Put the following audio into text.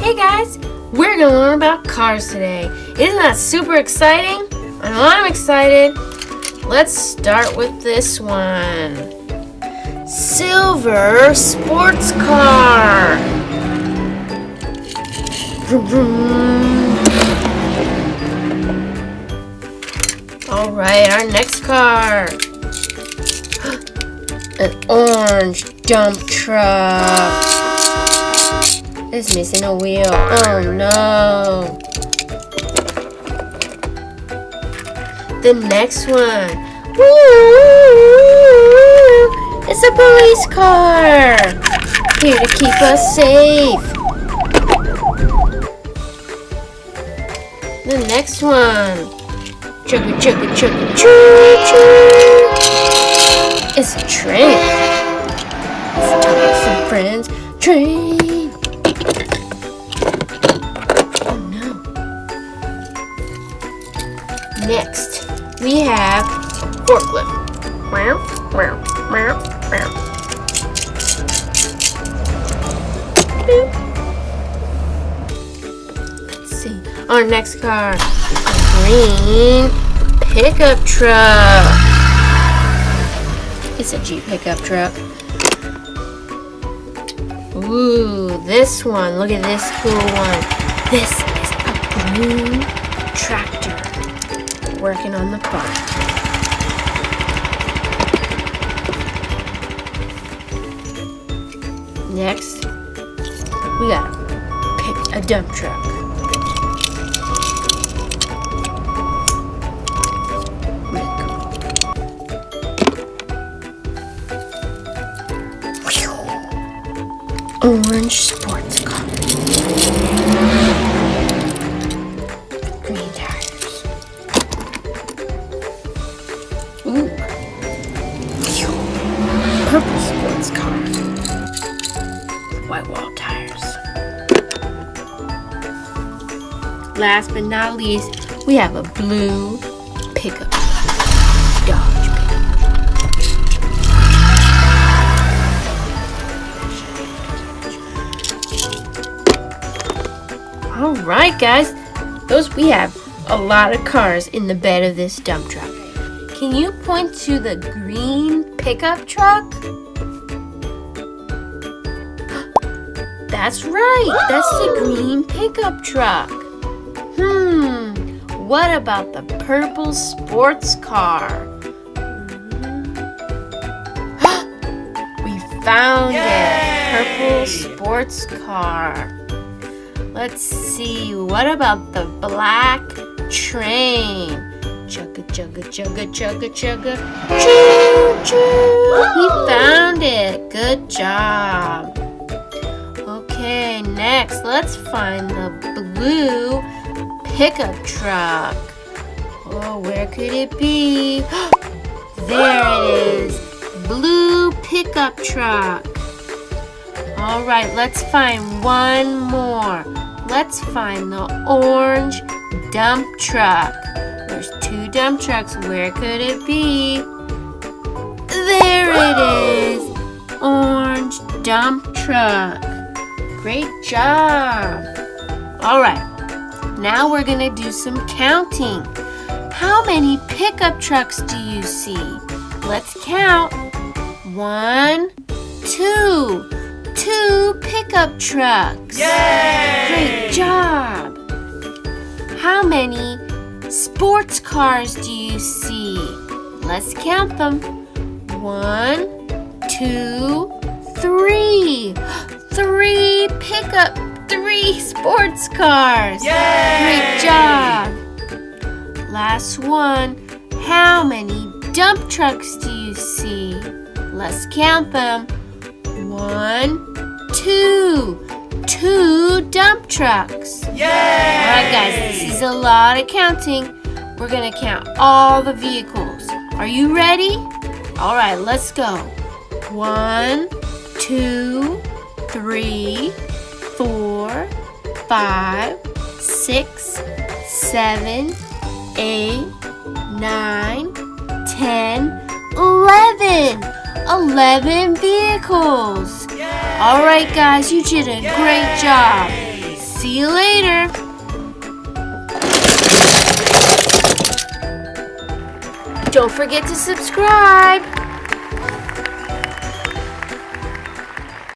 Hey guys, we're gonna learn about cars today. Isn't that super exciting? I know I'm excited. Let's start with this one. Silver sports car. Vroom, vroom. All right, our next car. An orange dump truck. It's missing a wheel. Oh no. The next one. Woo! It's a police car. Here to keep us safe. The next one. Chugga chugga chugga choo choo. It's a train. Let's tell some friends. Train. Next, we have forklift. Let's see. Our next car, a green pickup truck. It's a Jeep pickup truck. Ooh, this one. Look at this cool one. This is a green tractor. Working on the car. Next, we got a dump truck. Orange sports car. Green tires. Ooh. Purple sports car. White wall tires. Last but not least, we have a blue pickup. Dodge pickup. Alright guys, we have a lot of cars in the bed of this dump truck. Can you point to the green pickup truck? That's right, that's the green pickup truck. What about the purple sports car? We found it, purple sports car. Let's see, what about the black train? Chugga, chugga, chugga, chugga, chugga. Choo, choo. We found it. Good job. Okay, next, let's find the blue pickup truck. Oh, where could it be? There it is. Blue pickup truck. All right, let's find one more. Let's find the orange dump truck. There's two dump trucks. Where could it be? There it is. Orange dump truck. Great job. All right. Now we're going to do some counting. How many pickup trucks do you see? Let's count. 1, 2. 2 pickup trucks. Yay! Great job. How many sports cars do you see? Let's count them. 1, 2, 3. 3 sports cars. Yay! Great job. Last one. How many dump trucks do you see? Let's count them. 1, 2. 2 dump trucks. Yay! Alright guys, this is a lot of counting. We're going to count all the vehicles. Are you ready? Alright, let's go. 1, 2, 3, 4, 5, 6, 7, 8, 9, 10, 11. 11 vehicles. Yay! All right, guys, you did a great job. See you later. Don't forget to subscribe.